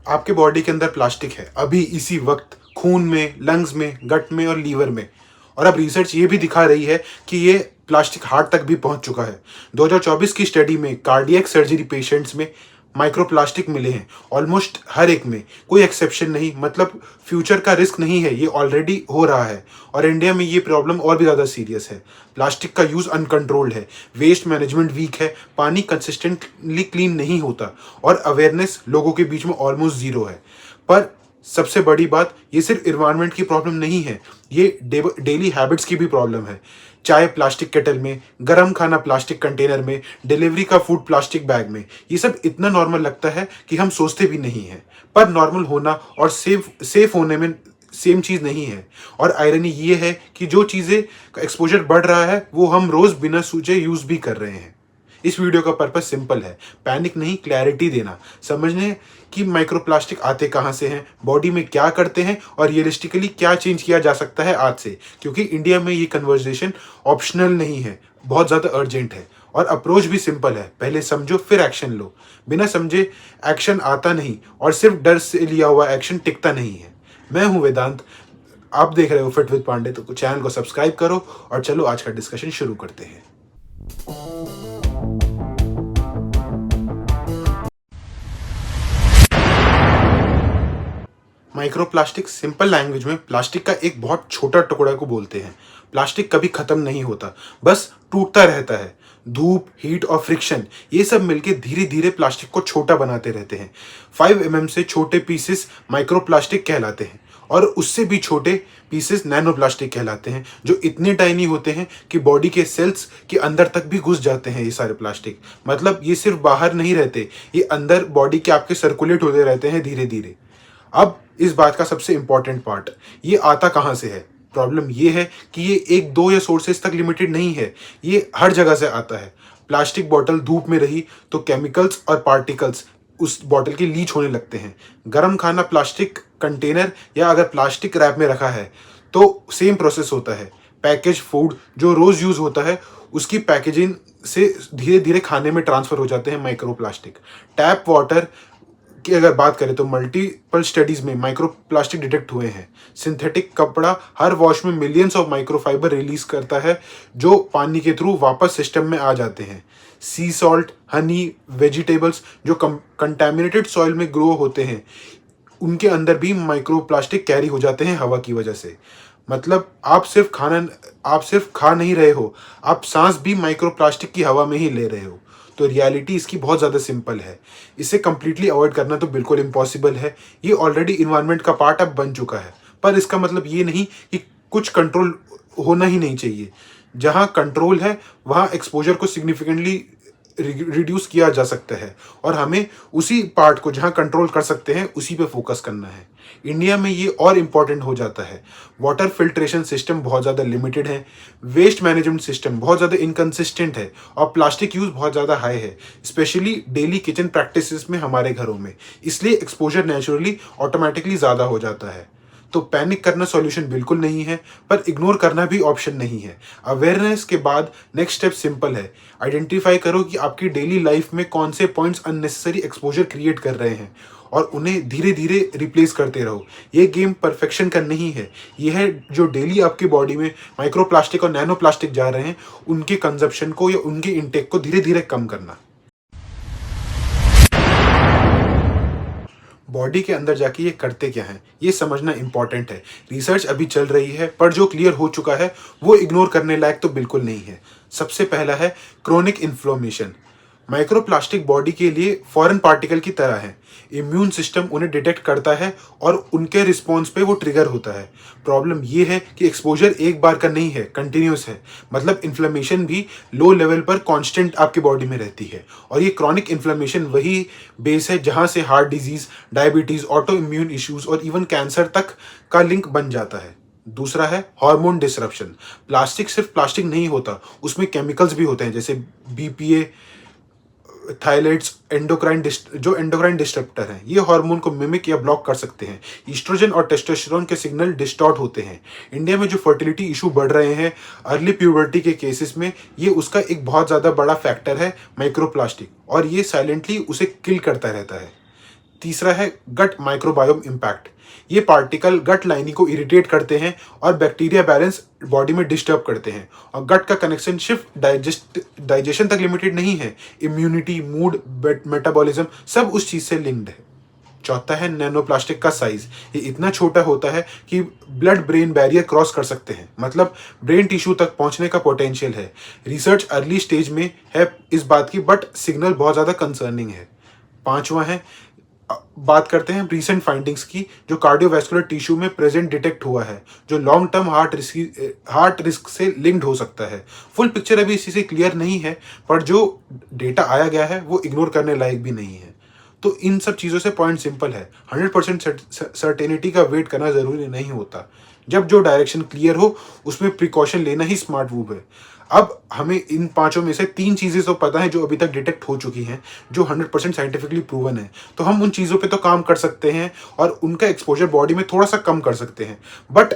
आपके बॉडी के अंदर प्लास्टिक है अभी इसी वक्त, खून में, लंग्स में, गट में और लीवर में। और अब रिसर्च ये भी दिखा रही है कि ये प्लास्टिक हार्ट तक भी पहुंच चुका है। 2024 की स्टडी में कार्डियक सर्जरी पेशेंट्स में माइक्रोप्लास्टिक मिले हैं, ऑलमोस्ट हर एक में, कोई एक्सेप्शन नहीं। मतलब फ्यूचर का रिस्क नहीं है, ये ऑलरेडी हो रहा है। और इंडिया में ये प्रॉब्लम और भी ज़्यादा सीरियस है। प्लास्टिक का यूज़ अनकंट्रोल्ड है, वेस्ट मैनेजमेंट वीक है, पानी कंसिस्टेंटली क्लीन नहीं होता और अवेयरनेस लोगों के बीच में ऑलमोस्ट ज़ीरो है। पर सबसे बड़ी बात, ये सिर्फ इन्वायरमेंट की प्रॉब्लम नहीं है, ये डेली हैबिट्स की भी प्रॉब्लम है। चाय प्लास्टिक केटल में, गरम खाना प्लास्टिक कंटेनर में, डिलीवरी का फूड प्लास्टिक बैग में, ये सब इतना नॉर्मल लगता है कि हम सोचते भी नहीं हैं। पर नॉर्मल होना और सेफ होने में सेम चीज़ नहीं है। और आयरनी ये है कि जो चीज़ें का एक्सपोजर बढ़ रहा है वो हम रोज़ बिना सोचे यूज़ भी कर रहे हैं। इस वीडियो का पर्पस सिंपल है, पैनिक नहीं, क्लैरिटी देना, समझने कि माइक्रोप्लास्टिक आते कहाँ से हैं, बॉडी में क्या करते हैं और रियलिस्टिकली क्या चेंज किया जा सकता है आज से। क्योंकि इंडिया में ये कन्वर्सेशन ऑप्शनल नहीं है, बहुत ज़्यादा अर्जेंट है। और अप्रोच भी सिंपल है, पहले समझो फिर एक्शन लो। बिना समझे एक्शन आता नहीं और सिर्फ डर से लिया हुआ एक्शन टिकता नहीं है। मैं हूँ वेदांत, आप देख रहे हो फिट विद पांडे, तो चैनल को सब्सक्राइब करो और चलो आज का डिस्कशन शुरू करते हैं। माइक्रोप्लास्टिक सिंपल लैंग्वेज में प्लास्टिक का एक बहुत छोटा टुकड़ा को बोलते हैं। प्लास्टिक कभी खत्म नहीं होता, बस टूटता रहता है। धूप, हीट और फ्रिक्शन ये सब मिलके धीरे धीरे प्लास्टिक को छोटा बनाते रहते हैं। 5 mm से छोटे पीसेस माइक्रोप्लास्टिक कहलाते हैं और उससे भी छोटे पीसेस नैनो प्लास्टिक कहलाते हैं, जो इतने टाइनी होते हैं कि बॉडी के सेल्स के अंदर तक भी घुस जाते हैं। ये सारे प्लास्टिक, मतलब ये सिर्फ बाहर नहीं रहते, ये अंदर बॉडी के आपके सर्कुलेट होते रहते हैं धीरे धीरे। अब इस बात का सबसे इंपॉर्टेंट पार्ट, ये आता कहाँ से है। प्रॉब्लम ये है कि ये एक दो या सोर्सेज तक लिमिटेड नहीं है, ये हर जगह से आता है। प्लास्टिक बॉटल धूप में रही तो केमिकल्स और पार्टिकल्स उस बॉटल के लीच होने लगते हैं। गरम खाना प्लास्टिक कंटेनर या अगर प्लास्टिक रैप में रखा है तो सेम प्रोसेस होता है। पैकेज फूड जो रोज़ यूज़ होता है उसकी पैकेजिंग से धीरे धीरे खाने में ट्रांसफ़र हो जाते हैं माइक्रोप्लास्टिक। टैप वाटर की अगर बात करें तो मल्टीपल स्टडीज में माइक्रोप्लास्टिक डिटेक्ट हुए हैं। सिंथेटिक कपड़ा हर वॉश में मिलियंस ऑफ माइक्रोफाइबर रिलीज करता है जो पानी के थ्रू वापस सिस्टम में आ जाते हैं। सी सॉल्ट, हनी, वेजिटेबल्स जो कंटेमिनेटेड सॉइल में ग्रो होते हैं, उनके अंदर भी माइक्रोप्लास्टिक कैरी हो जाते हैं हवा की वजह से। मतलब आप सिर्फ खा नहीं रहे हो, आप सांस भी माइक्रोप्लास्टिक की हवा में ही ले रहे हो। तो रियलिटी इसकी बहुत ज़्यादा सिंपल है, इसे कम्प्लीटली अवॉइड करना तो बिल्कुल इम्पॉसिबल है। ये ऑलरेडी इन्वायरमेंट का पार्ट अब बन चुका है, पर इसका मतलब ये नहीं कि कुछ कंट्रोल होना ही नहीं चाहिए। जहाँ कंट्रोल है वहाँ एक्सपोजर को सिग्निफिकेंटली रिड्यूस किया जा सकता है और हमें उसी पार्ट को जहाँ कंट्रोल कर सकते हैं उसी पे फोकस करना है। इंडिया में ये और इम्पॉर्टेंट हो जाता है। वाटर फिल्ट्रेशन सिस्टम बहुत ज़्यादा लिमिटेड है, वेस्ट मैनेजमेंट सिस्टम बहुत ज़्यादा इनकन्सिस्टेंट है और प्लास्टिक यूज़ बहुत ज़्यादा हाई है, स्पेशली डेली किचन प्रैक्टिसेस में हमारे घरों में। इसलिए एक्सपोजर नेचुरली ऑटोमेटिकली ज़्यादा हो जाता है। तो पैनिक करना सॉल्यूशन बिल्कुल नहीं है, पर इग्नोर करना भी ऑप्शन नहीं है। अवेयरनेस के बाद नेक्स्ट स्टेप सिंपल है, आइडेंटिफाई करो कि आपकी डेली लाइफ में कौन से पॉइंट्स अननेसेसरी एक्सपोजर क्रिएट कर रहे हैं और उन्हें धीरे धीरे रिप्लेस करते रहो। ये गेम परफेक्शन का नहीं है, ये है जो डेली आपकी बॉडी में माइक्रोप्लास्टिक और नैनो प्लास्टिक जा रहे हैं उनके कंजप्शन को या उनके इंटेक को धीरे धीरे कम करना। बॉडी के अंदर जाके ये करते क्या हैं, ये समझना इंपॉर्टेंट है। रिसर्च अभी चल रही है, पर जो क्लियर हो चुका है वो इग्नोर करने लायक तो बिल्कुल नहीं है। सबसे पहला है क्रोनिक इन्फ्लेमेशन। माइक्रोप्लास्टिक बॉडी के लिए फॉरेन पार्टिकल की तरह है, इम्यून सिस्टम उन्हें डिटेक्ट करता है और उनके रिस्पॉन्स पे वो ट्रिगर होता है। प्रॉब्लम ये है कि एक्सपोजर एक बार का नहीं है, कंटिन्यूस है। मतलब इन्फ्लेमेशन भी लो लेवल पर कांस्टेंट आपकी बॉडी में रहती है और ये क्रॉनिक इन्फ्लेमेशन वही बेस है जहाँ से heart disease, diabetes, auto immune issues और इवन कैंसर तक का लिंक बन जाता है। दूसरा है हार्मोन डिसरप्शन। प्लास्टिक सिर्फ प्लास्टिक नहीं होता, उसमें केमिकल्स भी होते हैं जैसे बीपीए, थायराइड्स, एंडोक्राइन डिस्टरप्टर हैं। ये हार्मोन को मिमिक या ब्लॉक कर सकते हैं। ईस्ट्रोजन और टेस्टोस्टेरोन के सिग्नल डिस्टॉर्ट होते हैं। इंडिया में जो फर्टिलिटी इशू बढ़ रहे हैं अर्ली प्यूबर्टी के केसेस में, ये उसका एक बहुत ज़्यादा बड़ा फैक्टर है माइक्रोप्लास्टिक, और ये साइलेंटली उसे किल करता रहता है। तीसरा है गट माइक्रोबायोम इम्पैक्ट। ये पार्टिकल गट लाइनिंग को इरिटेट करते हैं और बैक्टीरिया बैलेंस बॉडी में डिस्टर्ब करते हैं। और गट का कनेक्शन सिर्फ डाइजेशन तक लिमिटेड नहीं है, इम्यूनिटी, मूड, मेटाबॉलिज्म सब उस चीज से लिंक्ड है। चौथा है नैनोप्लास्टिक का साइज। ये इतना छोटा होता है कि ब्लड ब्रेन बैरियर क्रॉस कर सकते हैं, मतलब ब्रेन टिश्यू तक पहुंचने का पोटेंशियल है। रिसर्च अर्ली स्टेज में है इस बात की, बट सिग्नल बहुत ज़्यादा कंसर्निंग है। पांचवा है, बात करते हैं रीसेंट फाइंडिंग्स की, जो कार्डियोवैस्कुलर टिश्यू में प्रेजेंट डिटेक्ट हुआ है, जो लॉन्ग टर्म हार्ट रिस्क से लिंक्ड हो सकता है। फुल पिक्चर अभी इसी से क्लियर नहीं है, पर जो डेटा आया गया है वो इग्नोर करने लायक भी नहीं है। तो इन सब चीज़ों से पॉइंट सिंपल है, 100% सर्टेनिटी का वेट करना ज़रूरी नहीं होता। जब जो डायरेक्शन क्लियर हो उसमें प्रिकॉशन लेना ही स्मार्ट मूव है। अब हमें इन पांचों में से 3 चीज़ें तो पता है जो अभी तक डिटेक्ट हो चुकी हैं, जो 100% साइंटिफिकली प्रूवन है, तो हम उन चीज़ों पे तो काम कर सकते हैं और उनका एक्सपोजर बॉडी में थोड़ा सा कम कर सकते हैं। बट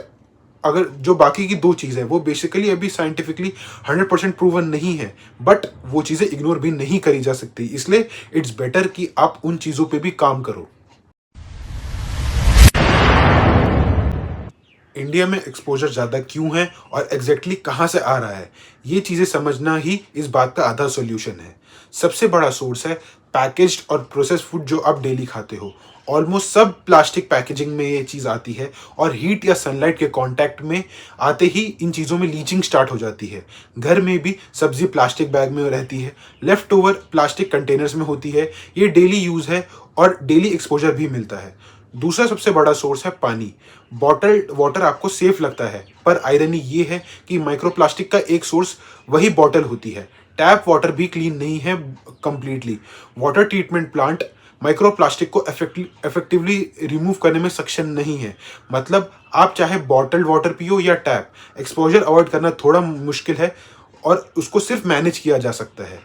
अगर जो बाकी की 2 चीज़ें वो बेसिकली अभी साइंटिफिकली 100% प्रूवन नहीं है, बट वो चीज़ें इग्नोर भी नहीं करी जा सकती, इसलिए इट्स बेटर कि आप उन चीज़ों पे भी काम करो। इंडिया में एक्सपोजर ज़्यादा क्यों है और एग्जैक्टली कहाँ से आ रहा है, ये चीज़ें समझना ही इस बात का आधा सॉल्यूशन है। सबसे बड़ा सोर्स है पैकेज्ड और प्रोसेस्ड फूड जो आप डेली खाते हो। ऑलमोस्ट सब प्लास्टिक पैकेजिंग में ये चीज़ आती है और हीट या सनलाइट के कांटेक्ट में आते ही इन चीज़ों में लीचिंग स्टार्ट हो जाती है। घर में भी सब्जी प्लास्टिक बैग में रहती है, लेफ्ट ओवर प्लास्टिक कंटेनर्स में होती है। ये डेली यूज़ है और डेली एक्सपोजर भी मिलता है। दूसरा सबसे बड़ा सोर्स है पानी। बॉटल्ड वाटर आपको सेफ लगता है, पर आयरनी ये है कि माइक्रोप्लास्टिक का एक सोर्स वही बॉटल होती है। टैप वाटर भी क्लीन नहीं है completely. Water treatment plant microplastic को इफेक्टिवली रिमूव करने में सक्षम नहीं है। मतलब आप चाहे बॉटल्ड वाटर पियो या टैप, एक्सपोजर अवॉइड करना थोड़ा मुश्किल है और उसको सिर्फ मैनेज किया जा सकता है।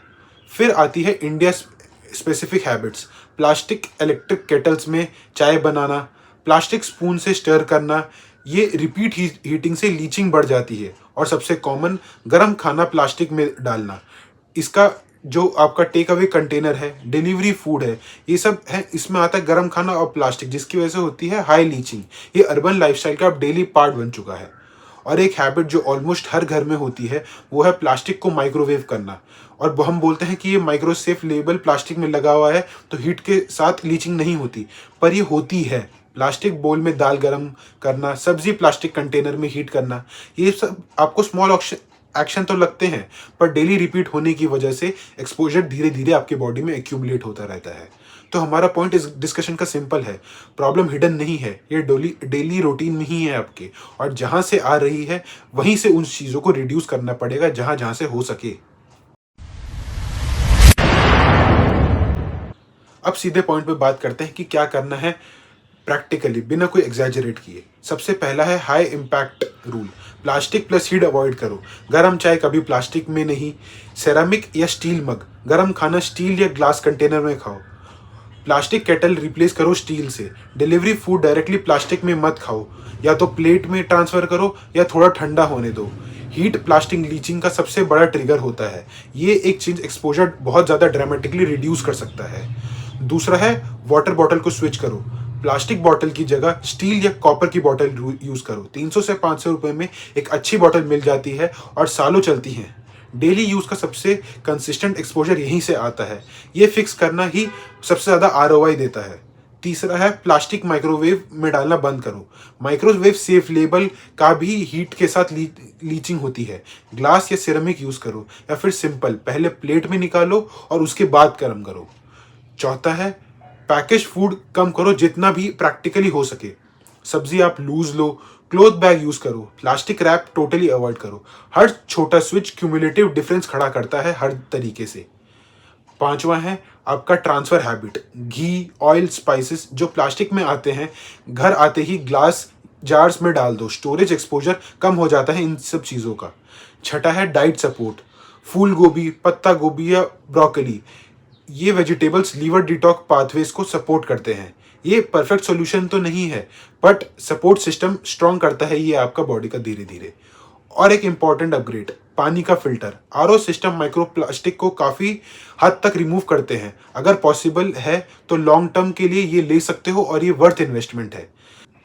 फिर आती है India specific habits. Plastic electric kettles में चाय बनाना, प्लास्टिक स्पून से स्टर करना, ये रिपीट हीटिंग से लीचिंग बढ़ जाती है। और सबसे कॉमन, गर्म खाना प्लास्टिक में डालना। इसका जो आपका टेक अवे कंटेनर है, डिलीवरी फूड है, ये सब है, इसमें आता है गर्म खाना और प्लास्टिक, जिसकी वजह से होती है हाई लीचिंग। ये अर्बन लाइफस्टाइल का अब डेली पार्ट बन चुका है। और एक हैबिट जो ऑलमोस्ट हर घर में होती है वो है प्लास्टिक को माइक्रोवेव करना। और हम बोलते हैं कि ये माइक्रोसेफ लेबल प्लास्टिक में लगा हुआ है तो हीट के साथ लीचिंग नहीं होती, पर ये होती है। प्लास्टिक बोल में दाल गर्म करना, सब्जी प्लास्टिक कंटेनर में हीट करना, ये सब आपको स्मॉल एक्शन तो लगते हैं, पर डेली रिपीट होने की वजह से एक्सपोजर धीरे धीरे आपकी बॉडी में एक्यूमुलेट होता रहता है। तो हमारा पॉइंट इस डिस्कशन का सिंपल है, प्रॉब्लम हिडन नहीं है, ये डेली रूटीन में ही है आपके, और जहाँ से आ रही है वहीं से उन चीज़ों को रिड्यूस करना पड़ेगा जहाँ जहाँ से हो सके। अब सीधे पॉइंट पे बात करते हैं कि क्या करना है प्रैक्टिकली बिना कोई एग्जैजरेट किए। सबसे पहला है high impact rule. Plastic plus heat avoid करो। गरम चाय कभी प्लास्टिक में नहीं, सेरामिक या स्टील मग। गरम खाना स्टील या ग्लास कंटेनर में खाओ। प्लास्टिक केटल रिप्लेस करो स्टील से। डिलीवरी फूड डायरेक्टली प्लास्टिक में मत खाओ, या तो प्लेट में ट्रांसफ़र करो या थोड़ा ठंडा होने दो। हीट प्लास्टिक लीचिंग का सबसे बड़ा ट्रिगर होता है। ये एक चीज़ एक्सपोजर बहुत ज़्यादा ड्रामेटिकली रिड्यूस कर सकता है। दूसरा है वाटर बॉटल को स्विच करो। प्लास्टिक बॉटल की जगह स्टील या कॉपर की बॉटल यूज़ करो। 300 से 500 रुपये में एक अच्छी बॉटल मिल जाती है और सालों चलती हैं। डेली यूज़ का सबसे कंसिस्टेंट एक्सपोजर यहीं से आता है। ये फिक्स करना ही सबसे ज़्यादा ROI देता है। तीसरा है प्लास्टिक माइक्रोवेव में डालना बंद करो। माइक्रोवेव सेफ लेबल का भी हीट के साथ लीचिंग होती है। ग्लास या सिरेमिक यूज़ करो, या फिर सिंपल पहले प्लेट में निकालो और उसके बाद गर्म करो। चौथा है पैकेज फूड कम करो जितना भी प्रैक्टिकली हो सके। सब्जी आप लूज लो, क्लोथ बैग यूज करो, प्लास्टिक रैप टोटली अवॉइड करो। हर छोटा स्विच क्यूमुलेटिव डिफरेंस खड़ा करता है हर तरीके से। पांचवा है आपका ट्रांसफर हैबिट। घी, ऑयल, स्पाइसेस जो प्लास्टिक में आते हैं, घर आते ही ग्लास जार्स में डाल दो। स्टोरेज एक्सपोजर कम हो जाता है इन सब चीज़ों का। छठा है डाइट सपोर्ट। फूल गोभी, पत्ता गोभी या ब्रोकली, ये वेजिटेबल्स लीवर डिटॉक्स पाथवेज को सपोर्ट करते हैं। ये परफेक्ट सॉल्यूशन तो नहीं है, बट सपोर्ट सिस्टम स्ट्रॉन्ग करता है ये आपका बॉडी का धीरे धीरे। और एक इम्पॉर्टेंट अपग्रेड, पानी का filter, RO system micro plastic को काफ़ी हद तक रिमूव करते हैं। अगर पॉसिबल है तो लॉन्ग टर्म के लिए ये ले सकते हो और ये वर्थ इन्वेस्टमेंट है।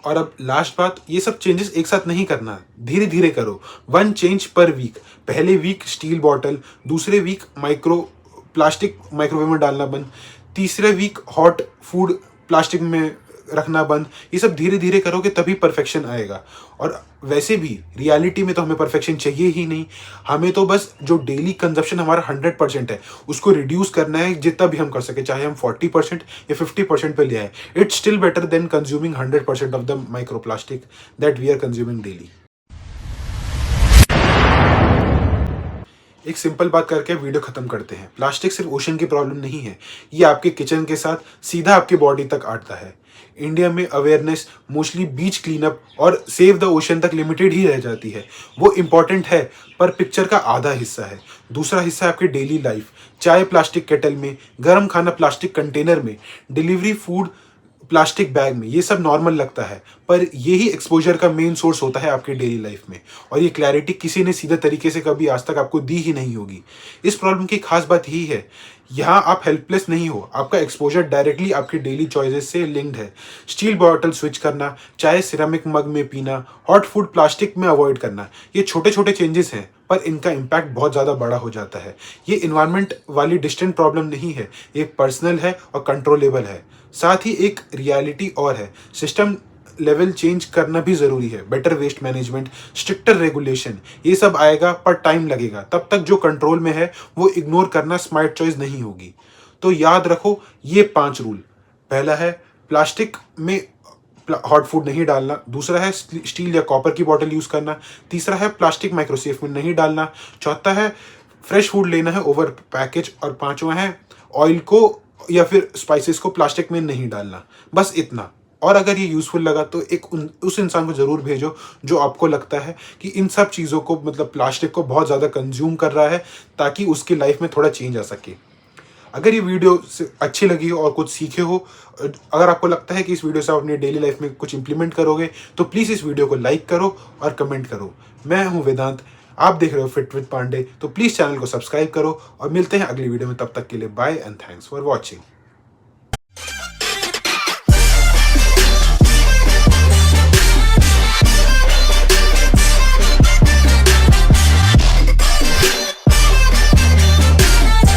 और अब लास्ट बात, ये सब चेंजेस एक साथ नहीं करना, धीरे धीरे करो। 1 चेंज पर वीक। पहले वीक स्टील बॉटल, दूसरे वीक प्लास्टिक माइक्रोवेव में डालना बंद, तीसरे वीक हॉट फूड प्लास्टिक में रखना बंद। ये सब धीरे धीरे करोगे तभी परफेक्शन आएगा। और वैसे भी रियलिटी में तो हमें परफेक्शन चाहिए ही नहीं, हमें तो बस जो डेली कंजप्शन हमारा 100% है उसको रिड्यूस करना है जितना भी हम कर सके, चाहे हम 40% या 50% पे ले आए। It's still better than consuming 100% of the micro plastic that we are consuming daily. एक सिंपल बात करके वीडियो खत्म करते हैं। प्लास्टिक सिर्फ ओशन की प्रॉब्लम नहीं है, ये आपके किचन के साथ सीधा आपकी बॉडी तक आता है। इंडिया में अवेयरनेस मोस्टली बीच क्लीनअप और सेव द ओशन तक लिमिटेड ही रह जाती है। वो इम्पॉर्टेंट है पर पिक्चर का आधा हिस्सा है। दूसरा हिस्सा है आपकी डेली लाइफ। चाय प्लास्टिक केटल में, गर्म खाना प्लास्टिक कंटेनर में, डिलीवरी फूड प्लास्टिक बैग में, ये सब नॉर्मल लगता है पर यही एक्सपोजर का मेन सोर्स होता है आपकी डेली लाइफ में। और ये क्लैरिटी किसी ने सीधे तरीके से कभी आज तक आपको दी ही नहीं होगी। इस प्रॉब्लम की खास बात यही है, यहाँ आप हेल्पलेस नहीं हो, आपका एक्सपोजर डायरेक्टली आपकी डेली चॉइसेस से लिंक्ड है। स्टील बॉटल स्विच करना, चाय सिरेमिक मग में पीना, हॉट फूड प्लास्टिक में अवॉइड करना, ये छोटे छोटे चेंजेस हैं पर इनका इम्पैक्ट बहुत ज़्यादा बड़ा हो जाता है। ये इन्वायरमेंट वाली डिस्टेंट प्रॉब्लम नहीं है, ये पर्सनल है और कंट्रोलेबल है। साथ ही एक रियलिटी और है, सिस्टम लेवल चेंज करना भी ज़रूरी है। Better waste management, stricter regulation, ये सब आएगा पर टाइम लगेगा। तब तक जो कंट्रोल में है वो इग्नोर करना स्मार्ट चॉइस नहीं होगी। तो याद रखो ये 5 रूल। पहला है प्लास्टिक में हॉट फूड नहीं डालना, दूसरा है स्टील या कॉपर की बॉटल यूज़ करना, तीसरा है प्लास्टिक माइक्रोसेफ में नहीं डालना, चौथा है फ्रेश फूड लेना है ओवर पैकेज, और पांचवा है ऑयल को या फिर स्पाइसेस को प्लास्टिक में नहीं डालना। बस इतना। और अगर ये यूज़फुल लगा तो उस इंसान को ज़रूर भेजो जो आपको लगता है कि इन सब चीज़ों को मतलब प्लास्टिक को बहुत ज़्यादा कंज्यूम कर रहा है, ताकि उसकी लाइफ में थोड़ा चेंज आ सके। अगर ये वीडियो से अच्छी लगी हो और कुछ सीखे हो, अगर आपको लगता है कि इस वीडियो से आप अपनी डेली लाइफ में कुछ इंप्लीमेंट करोगे, तो प्लीज़ इस वीडियो को लाइक करो और कमेंट करो। मैं हूँ वेदांत, आप देख रहे हो फिट विद पांडे। तो प्लीज़ चैनल को सब्सक्राइब करो और मिलते हैं अगली वीडियो में। तब तक के लिए bye and thanks for watching.